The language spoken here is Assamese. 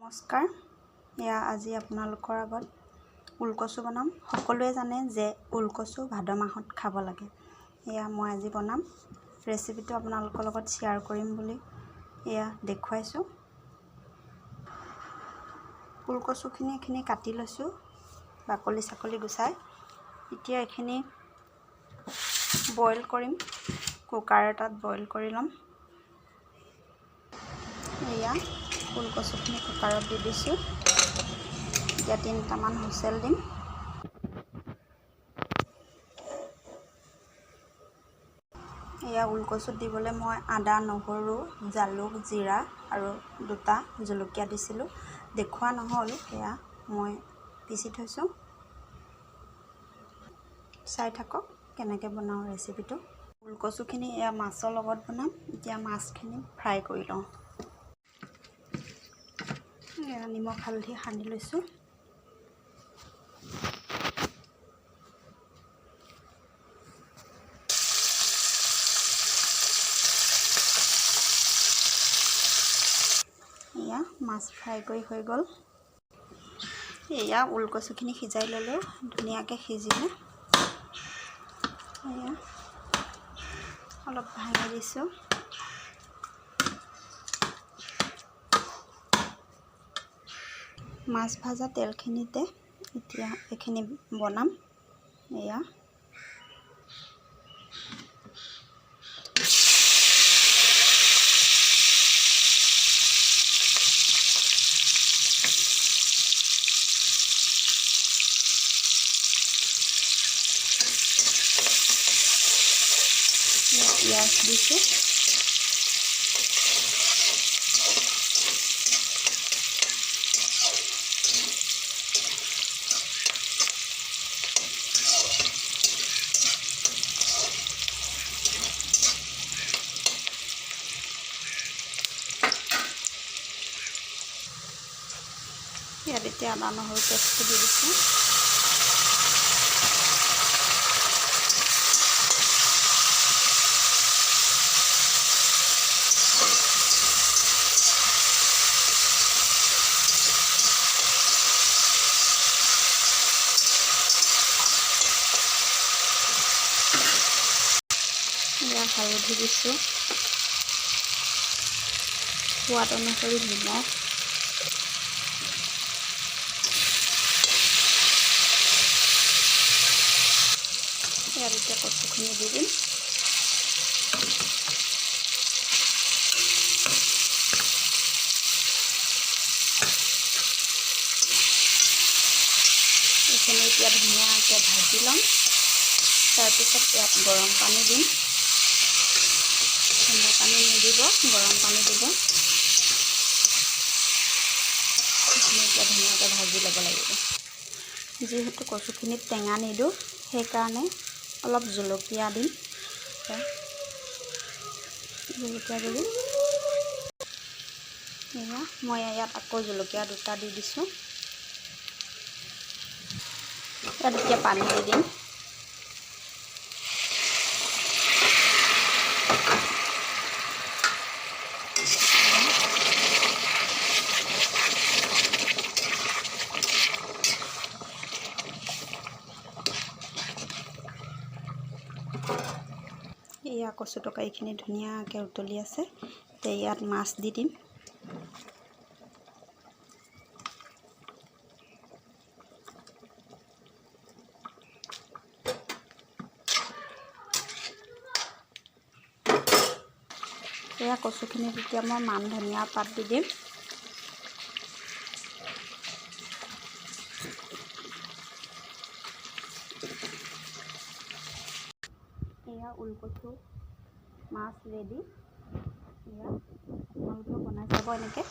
নমস্কাৰ। আজি আপোনালোকৰ আগত ওলকচু বনাম। সকলোৱে জানে যে ওলকচু ভাদ মাহত খাব লাগে। মই আজি বনাম। ৰেচিপিটো আপোনালোকৰ লগত শ্বেয়াৰ কৰিম বুলি দেখুৱাইছোঁ। ওলকচুখিনি কাটি লৈছোঁ, বাকলি চাকলি গুচাই। এতিয়া এইখিনি বইল কৰিম। কুকাৰ এটাত বইল কৰি ল'ম। ওলকচুখিনি কুকাৰত দি দিছোঁ। এতিয়া 3টামান হুইচেল দিম। ওলকচুত দিবলৈ মই আদা, নহৰু, জালুক, জিৰা আৰু 2টা জলকীয়া দিছিলোঁ। দেখুওৱা নহ'ল, মই পিচি থৈছোঁ। চাই থাকক কেনেকৈ বনাওঁ ৰেচিপিটো। ওলকচুখিনি মাছৰ লগত বনাম। এতিয়া মাছখিনি ফ্ৰাই কৰি লওঁ। নিমখ হালধি সানি লৈছোঁ। মাছ ফ্ৰাই কৰি হৈ গ'ল। ওলকচুখিনি সিজাই ল'লোঁ, ধুনীয়াকৈ সিজিলে। অলপ ভাঙি দিছোঁ। মাছ ভাজা তেলখিনিতে এতিয়া এইখিনি বনাম। পিঁয়াজ দিছোঁ। ইয়াত এতিয়া আদা নহৰু পেষ্টটো দি দিছোঁ। হালধি দিছোঁ, সোৱাদ অনুসৰি নিমখ, এতিয়া কচুখিনি দি দিম। এইখিনি এতিয়া ধুনীয়াকৈ ভাজি ল'ম। তাৰপিছত ইয়াত গৰম পানী দিম। ঠাণ্ডা পানী নিদিব, গৰম পানী দিব। এইখিনি এতিয়া ধুনীয়াকৈ ভাজি ল'ব লাগিব। যিহেতু কচুখিনিত টেঙা নিদিওঁ, সেইকাৰণে অলপ জলকীয়া দিম। জলকীয়া গুড়ি মই ইয়াত আকৌ জলকীয়া 2টা দি দিছোঁ। ইয়াত এতিয়া পানী দি দিম। কচু তৰকাৰীখিনি ধুনীয়াকৈ উতলি আছে। এতিয়া ইয়াত মাছ দি দিম। কচুখিনিত এতিয়া মই মান ধনিয়া পাত দি দিম। ওলকচু মাছ ৰেডি। আপোনালোকেও বনাই চাব এনেকৈ।